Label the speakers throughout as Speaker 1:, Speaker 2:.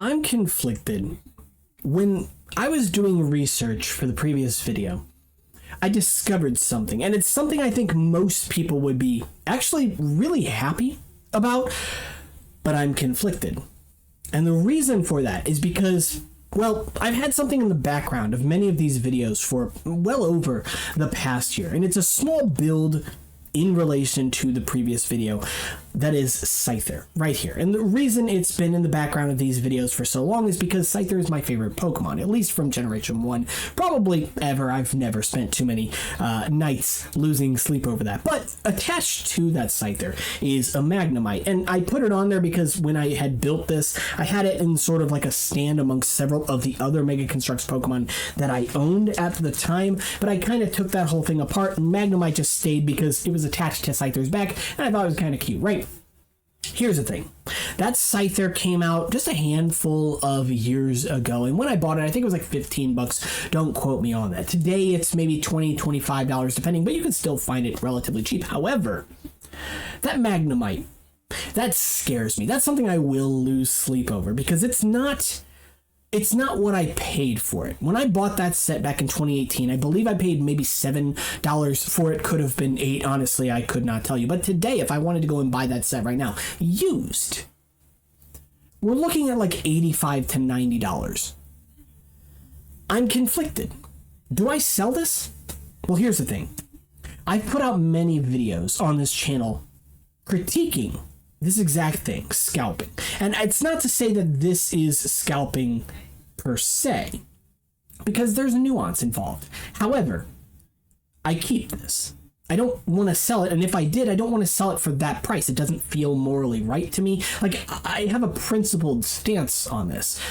Speaker 1: I'm conflicted. When I was doing research for the previous video, I discovered something, and it's something I think most people would be actually really happy about, but I'm conflicted. And the reason for that is because, well, I've had something in the background of many of these videos for well over the past year, and it's a small build in relation to the previous video that is Scyther right here. And the reason it's been in the background of these videos for so long is because Scyther is my favorite Pokemon, at least from Generation 1. Probably ever. I've never spent too many nights losing sleep over that. But attached to that Scyther is a Magnemite. And I put it on there because when I had built this, I had it in sort of like a stand amongst several of the other Mega Construx Pokemon that I owned at the time. But I kind of took that whole thing apart, and Magnemite just stayed because it was attached to Scyther's back, and I thought it was kind of cute, right? Here's the thing. That Scyther came out just a handful of years ago, and when I bought it, I think it was like 15 bucks. Don't quote me on that. Today, it's maybe $20, $25 depending, but you can still find it relatively cheap. However, that Magnemite, that scares me. That's something I will lose sleep over because it's not what I paid for it. When I bought that set back in 2018, I believe I paid maybe $7 for it. Could have been $8. Honestly, I could not tell you. But today, if I wanted to go and buy that set right now, used, we're looking at like $85 to $90. I'm conflicted. Do I sell this? Well, here's the thing. I've put out many videos on this channel critiquing this exact thing, scalping. And it's not to say that this is scalping per se, because there's a nuance involved. However, I keep this. I don't want to sell it, and if I did, I don't want to sell it for that price. It doesn't feel morally right to me. Like, I have a principled stance on this.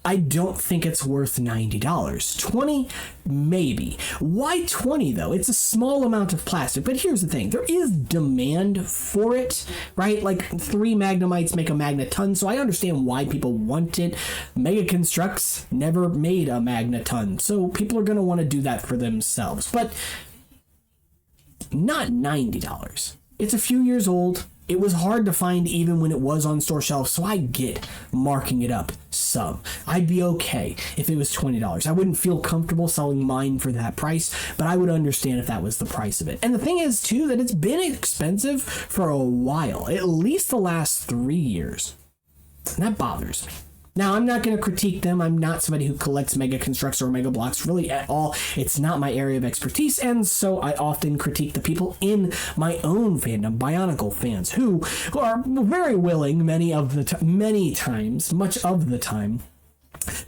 Speaker 1: I don't think it's worth $90. $20, maybe. Why $20 though? It's a small amount of plastic, but here's the thing. There is demand for it, right? Like 3 Magnemites make a Magneton, so I understand why people want it. Mega Construx never made a Magneton, so people are going to want to do that for themselves, but not $90. It's a few years old. It was hard to find even when it was on store shelves, so I get marking it up some. I'd be okay if it was $20. I wouldn't feel comfortable selling mine for that price, but I would understand if that was the price of it. And the thing is, too, that it's been expensive for a while, at least the last 3 years. And that bothers me. Now, I'm not going to critique them. I'm not somebody who collects Mega Construx or Mega Blocks really at all. It's not my area of expertise, and so I often critique the people in my own fandom, Bionicle fans, who are very willing many times, much of the time,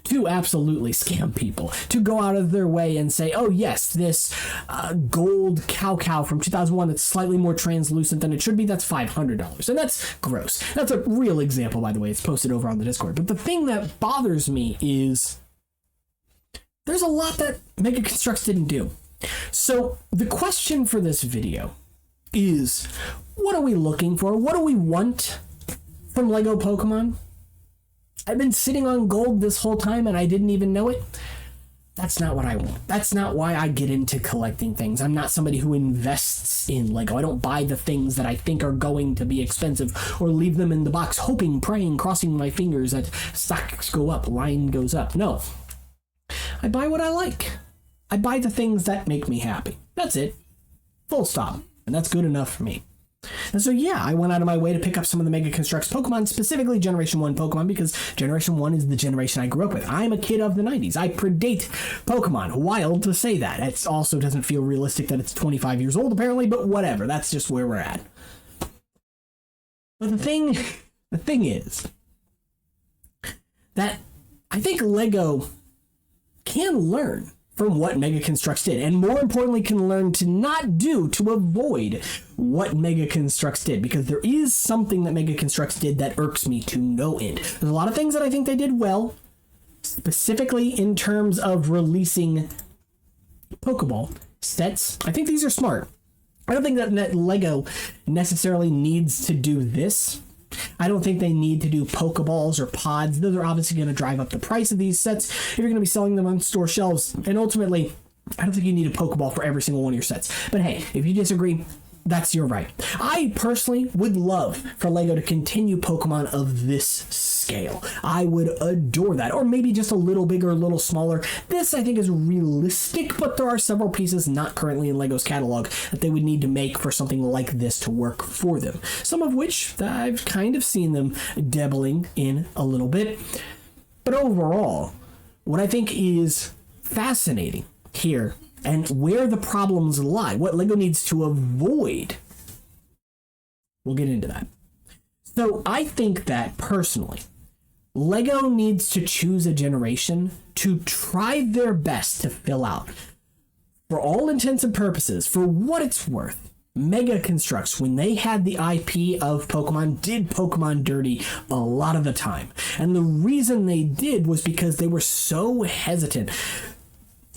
Speaker 1: to absolutely scam people, to go out of their way and say, oh yes, this gold cow from 2001 that's slightly more translucent than it should be, that's $500. And that's gross. That's a real example, by the way. It's posted over on the Discord. But the thing that bothers me is there's a lot that Mega Construx didn't do. So the question for this video is, what are we looking for? What do we want from Lego Pokemon? I've been sitting on gold this whole time and I didn't even know it. That's not what I want. That's not why I get into collecting things. I'm not somebody who invests in Lego. I don't buy the things that I think are going to be expensive or leave them in the box hoping, praying, crossing my fingers that stocks go up, line goes up. No. I buy what I like. I buy the things that make me happy. That's it. Full stop. And that's good enough for me. And so, yeah, I went out of my way to pick up some of the Mega Construx Pokemon, specifically Generation 1 Pokemon, because Generation 1 is the generation I grew up with. I'm a kid of the 90s. I predate Pokemon. Wild to say that. It also doesn't feel realistic that it's 25 years old, apparently, but whatever. That's just where we're at. But the thing is that I think Lego can learn from what Mega Construx did, and more importantly, can learn to not do to avoid what Mega Construx did, because there is something that Mega Construx did that irks me to no end. There's a lot of things that I think they did well, specifically in terms of releasing Pokeball sets. I think these are smart. I don't think that Lego necessarily needs to do this. I don't think they need to do Pokeballs or pods. Those are obviously going to drive up the price of these sets if you're going to be selling them on store shelves. And ultimately, I don't think you need a Pokeball for every single one of your sets. But hey, if you disagree, That's your right. I personally would love for LEGO to continue Pokemon of this scale. I would adore that. Or maybe just a little bigger, a little smaller. This, I think, is realistic, but there are several pieces not currently in LEGO's catalog that they would need to make for something like this to work for them. Some of which I've kind of seen them dabbling in a little bit. But overall, what I think is fascinating here and where the problems lie, what LEGO needs to avoid. We'll get into that. So I think that personally, LEGO needs to choose a generation to try their best to fill out, for all intents and purposes, for what it's worth. Mega Construx, when they had the IP of Pokemon, did Pokemon dirty a lot of the time. And the reason they did was because they were so hesitant,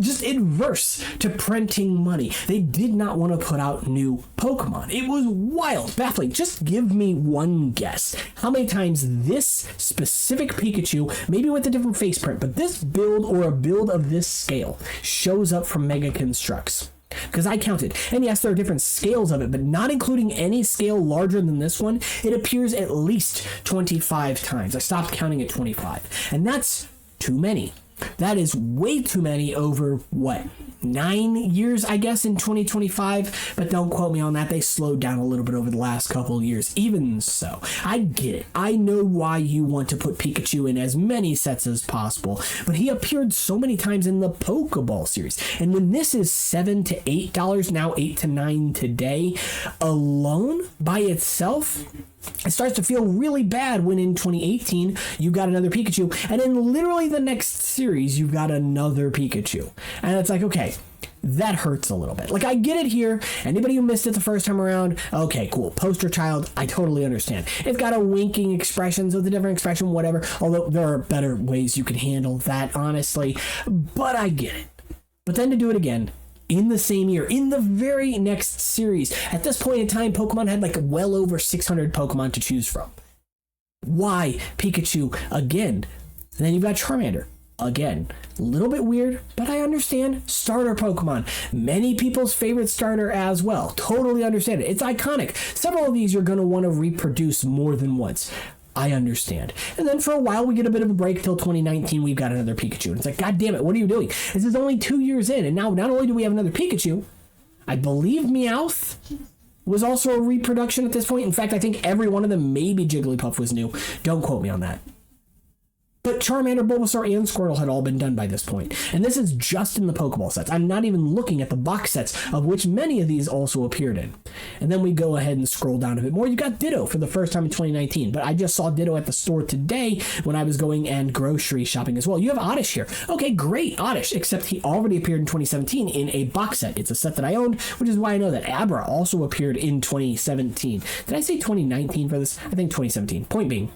Speaker 1: just adverse to printing money. They did not want to put out new Pokemon. It was wild, baffling. Just give me one guess. How many times this specific Pikachu, maybe with a different face print, but this build or a build of this scale shows up from Mega Construx? Because I counted. And yes, there are different scales of it, but not including any scale larger than this one, it appears at least 25 times. I stopped counting at 25. And that's too many. That is way too many over, what, 9 years, I guess, in 2025? But don't quote me on that. They slowed down a little bit over the last couple of years. Even so, I get it. I know why you want to put Pikachu in as many sets as possible, but he appeared so many times in the Pokeball series. And when this is $7 to $8, now $8 to $9 today, alone by itself, it starts to feel really bad when in 2018 you got another Pikachu, and in literally the next series you've got another Pikachu. And it's like, okay, that hurts a little bit. Like, I get it here. Anybody who missed it the first time around, okay, cool. Poster child, I totally understand. It's got a winking expression, so it's a different expression, whatever. Although there are better ways you can handle that, honestly. But I get it. But then to do it again, in the same year, in the very next series. At this point in time, Pokemon had like well over 600 Pokemon to choose from. Why Pikachu again? And then you've got Charmander again. A little bit weird, but I understand. Starter Pokemon. Many people's favorite starter as well. Totally understand it. It's iconic. Several of these you're going to want to reproduce more than once. I understand. And then for a while, we get a bit of a break till 2019. We've got another Pikachu. And it's like, God damn it, what are you doing? This is only 2 years in. And now, not only do we have another Pikachu, I believe Meowth was also a reproduction at this point. In fact, I think every one of them, maybe Jigglypuff was new. Don't quote me on that. But Charmander, Bulbasaur, and Squirtle had all been done by this point. And this is just in the Pokeball sets. I'm not even looking at the box sets, of which many of these also appeared in. And then we go ahead and scroll down a bit more. You got Ditto for the first time in 2019. But I just saw Ditto at the store today when I was going and grocery shopping as well. You have Oddish here. Okay, great, Oddish. Except he already appeared in 2017 in a box set. It's a set that I owned, which is why I know that Abra also appeared in 2017. Did I say 2019 for this? I think 2017. Point being,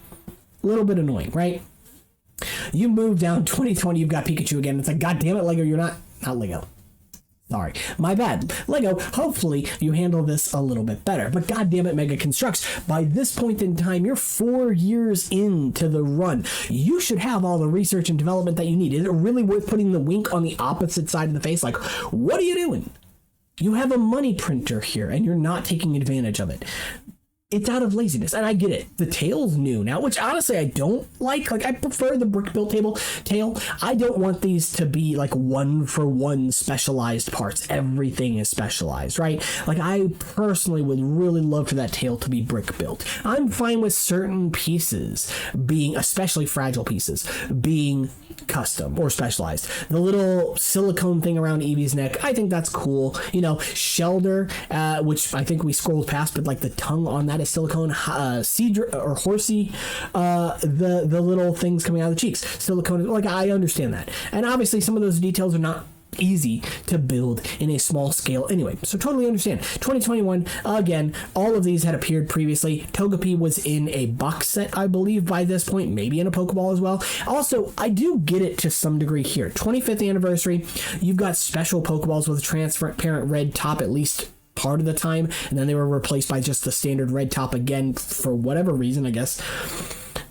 Speaker 1: a little bit annoying, right? You move down 2020, you've got Pikachu again. It's like, God damn it, LEGO, you're not LEGO. Sorry, my bad. LEGO, hopefully you handle this a little bit better. But God damn it, Mega Construx, by this point in time, you're 4 years into the run. You should have all the research and development that you need. Is it really worth putting the wink on the opposite side of the face? Like, what are you doing? You have a money printer here, and you're not taking advantage of it. It's out of laziness, and I get it. The tail's new now, which honestly I don't like. Like, I prefer the brick-built tail. I don't want these to be like one-for-one specialized parts. Everything is specialized, right? Like, I personally would really love for that tail to be brick-built. I'm fine with certain pieces being, especially fragile pieces, being custom or specialized. The little silicone thing around Eevee's neck, I think that's cool. You know, Shelder, which I think we scrolled past, but like the tongue on that is silicone. Cedra or Horsey, the little things coming out of the cheeks, silicone. Like, I understand that, and obviously some of those details are not easy to build in a small scale anyway, so totally understand. 2021, again, all of these had appeared previously. Togepi was in a box set, I believe, by this point, maybe in a Pokeball as well. Also, I do get it to some degree here. 25th anniversary, you've got special Pokeballs with a transparent red top at least part of the time, and then they were replaced by just the standard red top again for whatever reason, I guess.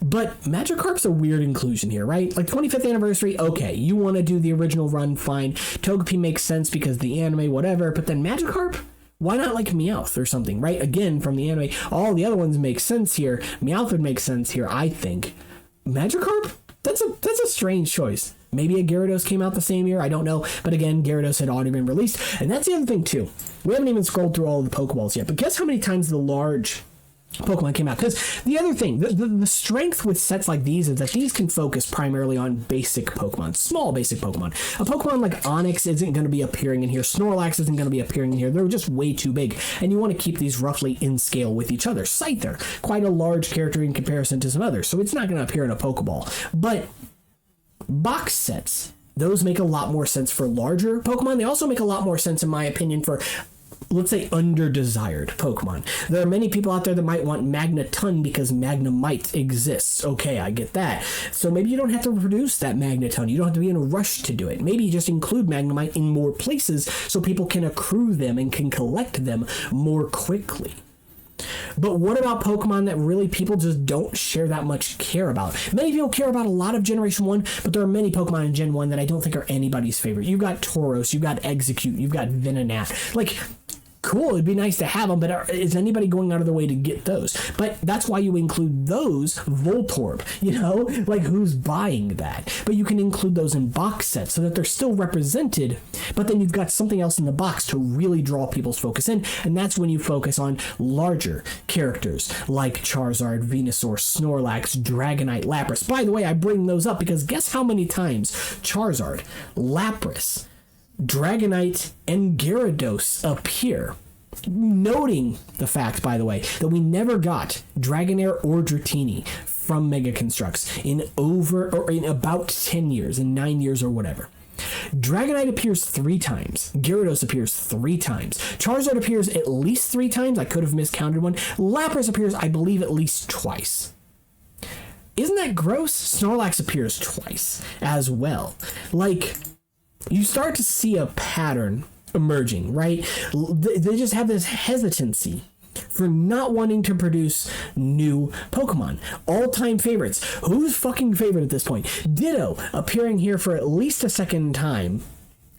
Speaker 1: But Magikarp's a weird inclusion here, right? Like, 25th anniversary, okay, you want to do the original run, fine. Togepi makes sense because the anime, whatever, but then Magikarp? Why not like Meowth or something, right? Again, from the anime, all the other ones make sense here. Meowth would make sense here, I think. Magikarp? That's a strange choice. Maybe a Gyarados came out the same year, I don't know. But again, Gyarados had already been released. And that's the other thing, too. We haven't even scrolled through all of the Pokeballs yet, but guess how many times the large Pokemon came out? Because the other thing, the strength with sets like these is that these can focus primarily on basic Pokemon, small basic Pokemon. A Pokemon like Onix isn't going to be appearing in here. Snorlax isn't going to be appearing in here. They're just way too big. And you want to keep these roughly in scale with each other. Scyther, quite a large character in comparison to some others, so it's not going to appear in a Pokeball. But box sets, those make a lot more sense for larger Pokemon. They also make a lot more sense, in my opinion, for, let's say, under-desired Pokemon. There are many people out there that might want Magneton because Magnemite exists. Okay, I get that. So maybe you don't have to produce that Magneton. You don't have to be in a rush to do it. Maybe you just include Magnemite in more places so people can accrue them and can collect them more quickly. But what about Pokemon that really people just don't share that much care about? Many people care about a lot of Generation 1, but there are many Pokemon in Gen 1 that I don't think are anybody's favorite. You've got Tauros, you've got Execute, you've got Venonat. Like, cool, it'd be nice to have them, but is anybody going out of their way to get those? But that's why you include those, Voltorb, you know? Like, who's buying that? But you can include those in box sets so that they're still represented, but then you've got something else in the box to really draw people's focus in, and that's when you focus on larger characters like Charizard, Venusaur, Snorlax, Dragonite, Lapras. By the way, I bring those up because guess how many times Charizard, Lapras, Dragonite, and Gyarados appear. Noting the fact, by the way, that we never got Dragonair or Dratini from Mega Construx in about 10 years, in 9 years or whatever. Dragonite appears 3 times. Gyarados appears 3 times. Charizard appears at least 3 times. I could have miscounted one. Lapras appears, I believe, at least twice. Isn't that gross? Snorlax appears twice as well. Like, you start to see a pattern emerging, right? They just have this hesitancy for not wanting to produce new Pokemon. All-time favorites. Who's fucking favorite at this point? Ditto appearing here for at least a second time.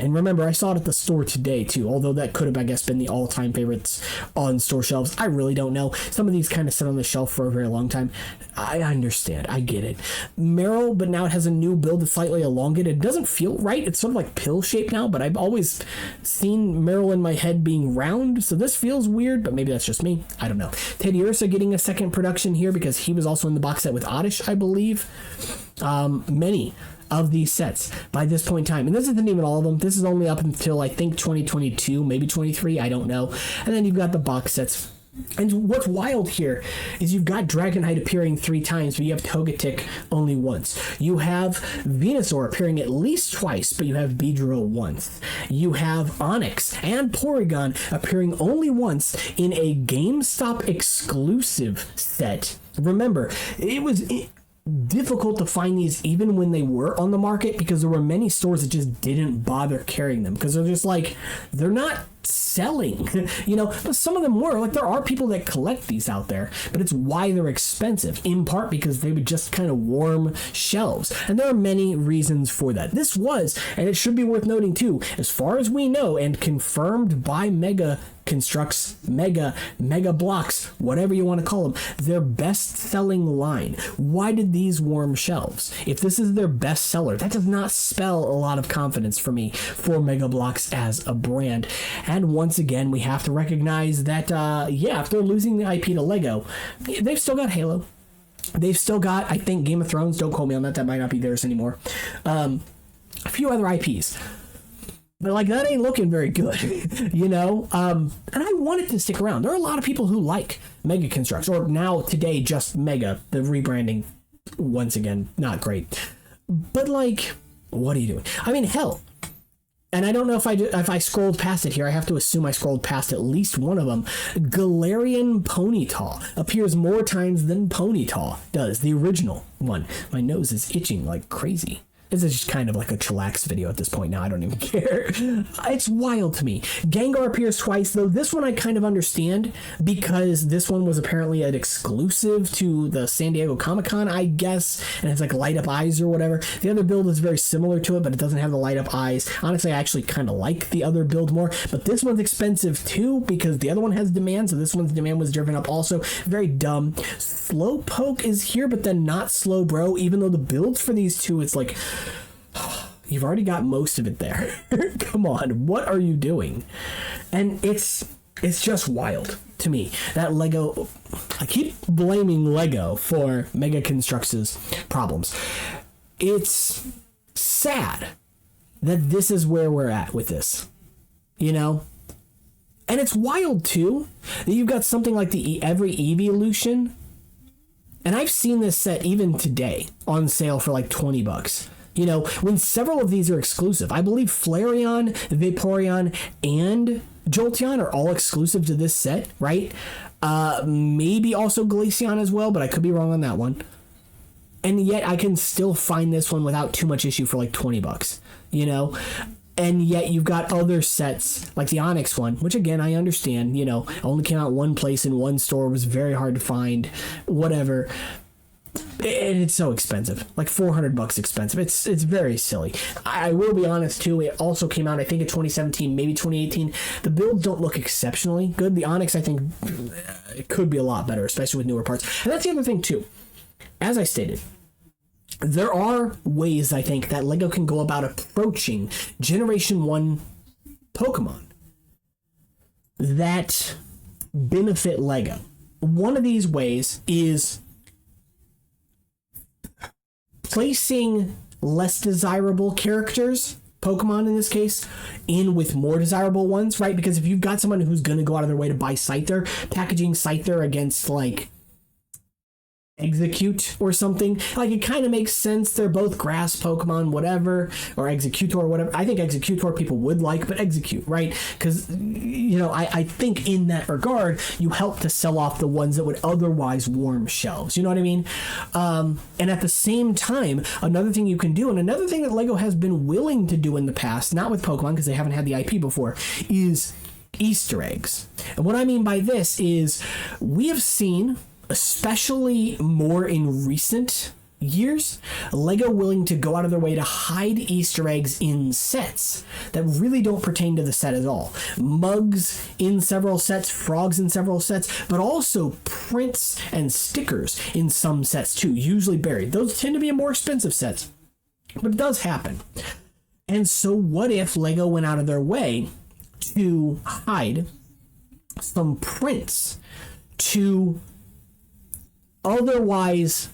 Speaker 1: And remember, I saw it at the store today, too, although that could have, I guess, been the all-time favorites on store shelves. I really don't know. Some of these kind of sit on the shelf for a very long time. I understand. I get it. Meryl, but now it has a new build that's slightly elongated. It doesn't feel right. It's sort of like pill-shaped now, but I've always seen Meryl in my head being round, so this feels weird, but maybe that's just me. I don't know. Teddiursa getting a second production here because he was also in the box set with Oddish, I believe. Many of these sets by this point in time, and this isn't even all of them. This is only up until I think 2022, maybe 23, I don't know. And then you've got the box sets. And what's wild here is you've got Dragonite appearing 3 times, but you have Togetic only once. You have Venusaur appearing at least twice, but you have Beedrill once. You have Onix and Porygon appearing only once in a GameStop exclusive set. Remember, it was difficult to find these even when they were on the market because there were many stores that just didn't bother carrying them because they're just like, they're not selling, you know. But some of them were, like, there are people that collect these out there, but it's why they're expensive, in part because they would just kind of warm shelves, and there are many reasons for that. This was, and it should be worth noting too, as far as we know and confirmed by Mega Construx, Mega Blocks, whatever you want to call them, their best-selling line. Why did these warm shelves? If this is their best seller, that does not spell a lot of confidence for me for Mega Blocks as a brand. And once again, we have to recognize that, if they're losing the IP to Lego, they've still got Halo. They've still got, I think, Game of Thrones. Don't quote me on that. That might not be theirs anymore. A few other IPs. But, like, that ain't looking very good, you know? And I want it to stick around. There are a lot of people who like Mega Construx, or now, today, just Mega. The rebranding, once again, not great. But, like, what are you doing? I mean, hell. And I don't know if I scrolled past it here. I have to assume I scrolled past at least one of them. Galarian Ponyta appears more times than Ponyta does, the original one. My nose is itching like crazy. This is just kind of like a chillax video at this point now. I don't even care. It's wild to me. Gengar appears twice, though this one I kind of understand because this one was apparently an exclusive to the San Diego Comic-Con, I guess, and it's like light up eyes or whatever. The other build is very similar to it, but it doesn't have the light up eyes. Honestly, I actually kind of like the other build more, but this one's expensive too because the other one has demand, so this one's demand was driven up also. Very dumb. Slowpoke is here, but then not Slowbro, even though the builds for these two, it's like, you've already got most of it there. Come on, what are you doing? And it's just wild to me that Lego, I keep blaming Lego for Mega Construx's problems. It's sad that this is where we're at with this, you know? And it's wild too that you've got something like the every Evolution, and I've seen this set even today on sale for like $20. You know, when several of these are exclusive. I believe Flareon, Vaporeon, and Jolteon are all exclusive to this set, right? Maybe also Glaceon as well, but I could be wrong on that one. And yet I can still find this one without too much issue for like $20, you know? And yet you've got other sets like the Onyx one, which again, I understand, you know, only came out one place in one store, was very hard to find, whatever. And it's so expensive, like $400 expensive. It's very silly. I will be honest too, it also came out I think in 2017, maybe 2018. The builds don't look exceptionally good. The Onyx, I think it could be a lot better, especially with newer parts. And that's the other thing too, as I stated, there are ways I think that Lego can go about approaching Generation 1 Pokemon that benefit Lego. One of these ways is placing less desirable characters, Pokemon in this case, in with more desirable ones, right? Because if you've got someone who's going to go out of their way to buy Scyther, packaging Scyther against like Execute or something, like it kind of makes sense. They're both grass Pokemon, whatever, or Executor, whatever. I think Executor people would like, but Execute, right? Because, you know, I think in that regard, you help to sell off the ones that would otherwise warm shelves. You know what I mean? And at the same time, another thing you can do, and another thing that Lego has been willing to do in the past, not with Pokemon because they haven't had the IP before, is Easter eggs. And what I mean by this is we have seen, especially more in recent years, Lego willing to go out of their way to hide Easter eggs in sets that really don't pertain to the set at all. Mugs in several sets, frogs in several sets, but also prints and stickers in some sets too, usually buried. Those tend to be more expensive sets, but it does happen. And so what if Lego went out of their way to hide some prints to otherwise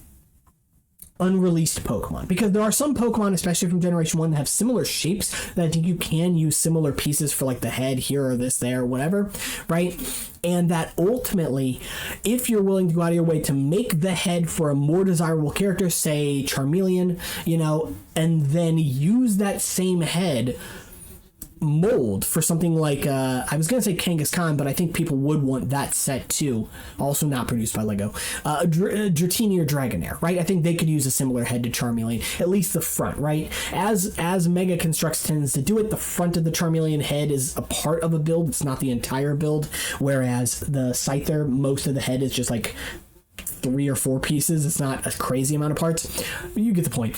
Speaker 1: unreleased Pokemon? Because there are some Pokemon, especially from Generation 1, that have similar shapes that I think you can use similar pieces for, like the head here or this there, whatever, right? And that ultimately, if you're willing to go out of your way to make the head for a more desirable character, say Charmeleon, you know, and then use that same head mold for something like I was gonna say Kangaskhan, but I think people would want that set too, also not produced by Lego, Dratini or Dragonair, right? I think they could use a similar head to Charmeleon, at least the front, right? As Mega Construx tends to do it, the front of the Charmeleon head is a part of a build, it's not the entire build, whereas the Scyther, most of the head is just like 3 or 4 pieces. It's not a crazy amount of parts. You get the point.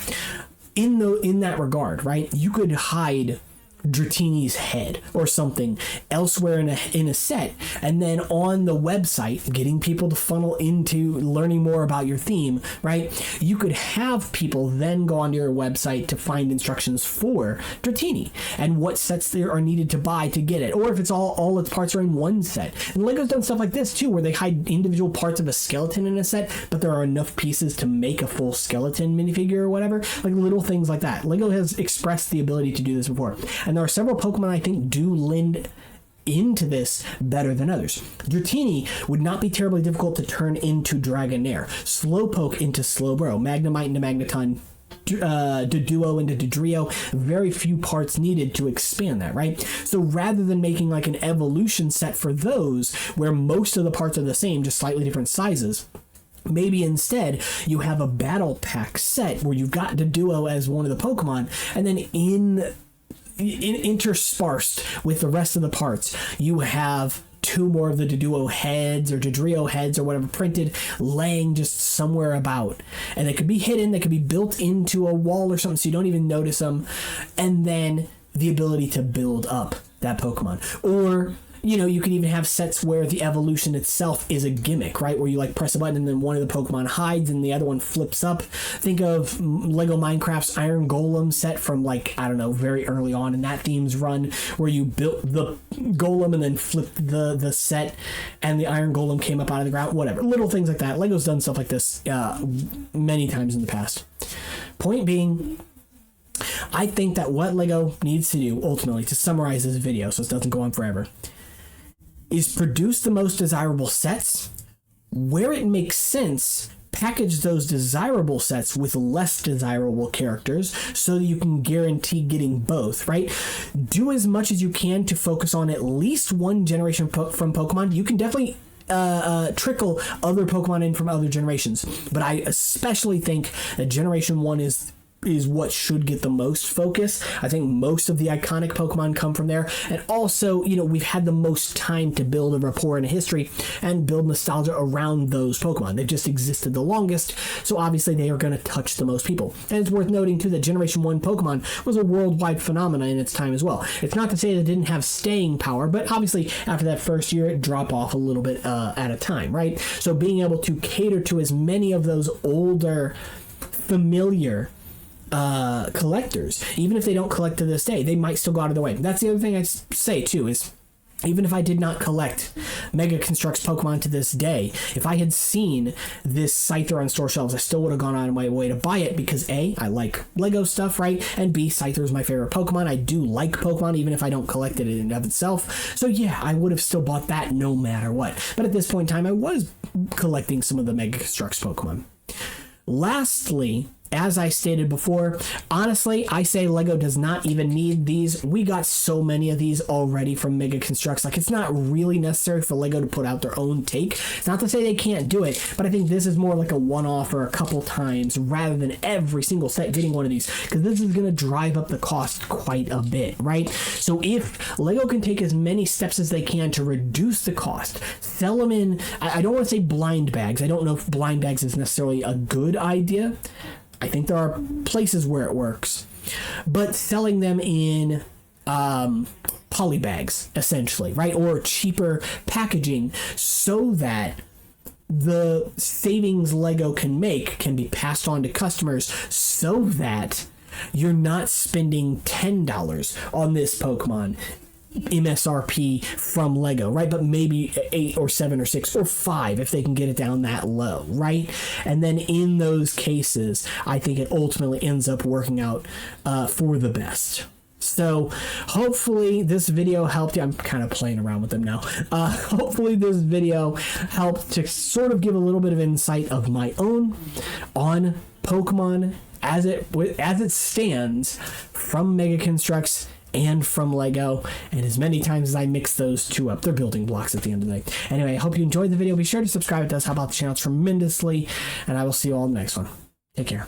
Speaker 1: In that regard, right? You could hide Dratini's head or something elsewhere in a set, and then on the website getting people to funnel into learning more about your theme, right? You could have people then go onto your website to find instructions for Dratini and what sets there are needed to buy to get it, or if it's all its parts are in one set. And Lego's done stuff like this too, where they hide individual parts of a skeleton in a set, but there are enough pieces to make a full skeleton minifigure or whatever, like little things like that. Lego has expressed the ability to do this before. And there are several Pokemon I think do lend into this better than others. Dratini would not be terribly difficult to turn into Dragonair, Slowpoke into Slowbro, Magnemite into Magneton, Doduo into Dodrio. Very few parts needed to expand that, right? So rather than making like an evolution set for those where most of the parts are the same, just slightly different sizes, Maybe instead you have a battle pack set where you've got the duo as one of the Pokemon, and then interspersed with the rest of the parts, you have two more of the Duo heads or Dodrio heads or whatever printed laying just somewhere about, and they could be hidden, they could be built into a wall or something so you don't even notice them, and then the ability to build up that Pokemon. Or you could even have sets where the evolution itself is a gimmick, right? Where you like press a button and then one of the Pokemon hides and the other one flips up. Think of Lego Minecraft's Iron Golem set from very early on in that theme's run, where you built the Golem and then flipped the set and the Iron Golem came up out of the ground, whatever. Little things like that. Lego's done stuff like this many times in the past. Point being, I think that what Lego needs to do, ultimately, to summarize this video so it doesn't go on forever, is produce the most desirable sets. Where it makes sense, package those desirable sets with less desirable characters so that you can guarantee getting both, right? Do as much as you can to focus on at least one generation from Pokemon. You can definitely trickle other Pokemon in from other generations, but I especially think that Generation 1 is what should get the most focus. I think most of the iconic Pokemon come from there, and also we've had the most time to build a rapport and a history and build nostalgia around those Pokemon. They've just existed the longest, so obviously they are going to touch the most people. And it's worth noting too that Generation 1 Pokemon was a worldwide phenomenon in its time as well. It's not to say that it didn't have staying power, but obviously after that first year it dropped off a little bit at a time, right? So being able to cater to as many of those older familiar collectors, even if they don't collect to this day, they might still go out of their way. That's the other thing I'd say too, is even if I did not collect Mega Construx Pokemon to this day, if I had seen this Scyther on store shelves, I still would have gone out of my way to buy it because A, I like Lego stuff, right? And B, Scyther is my favorite Pokemon. I do like Pokemon even if I don't collect it in and of itself. So yeah, I would have still bought that no matter what. But at this point in time, I was collecting some of the Mega Construx Pokemon. Lastly, as I stated before, honestly, I say Lego does not even need these. We got so many of these already from Mega Construx. It's not really necessary for Lego to put out their own take. It's not to say they can't do it, but I think this is more like a one-off or a couple times rather than every single set getting one of these, because this is going to drive up the cost quite a bit, right? So if Lego can take as many steps as they can to reduce the cost, sell them in, I don't want to say blind bags. I don't know if blind bags is necessarily a good idea. I think there are places where it works, but selling them in poly bags, essentially, right? Or cheaper packaging so that the savings Lego can make can be passed on to customers so that you're not spending $10 on this Pokemon MSRP from Lego, right? But maybe 8 or 7 or 6 or 5 if they can get it down that low, right? And then in those cases, I think it ultimately ends up working out for the best. So hopefully this video helped you. I'm kind of playing around with them now. Hopefully this video helped to sort of give a little bit of insight of my own on Pokemon as it stands from Mega Construx and from Lego, and as many times as I mix those two up, they're building blocks at the end of the day. Anyway, I hope you enjoyed the video. Be sure to subscribe. It does help out the channel tremendously, and I will see you all in the next one. Take care.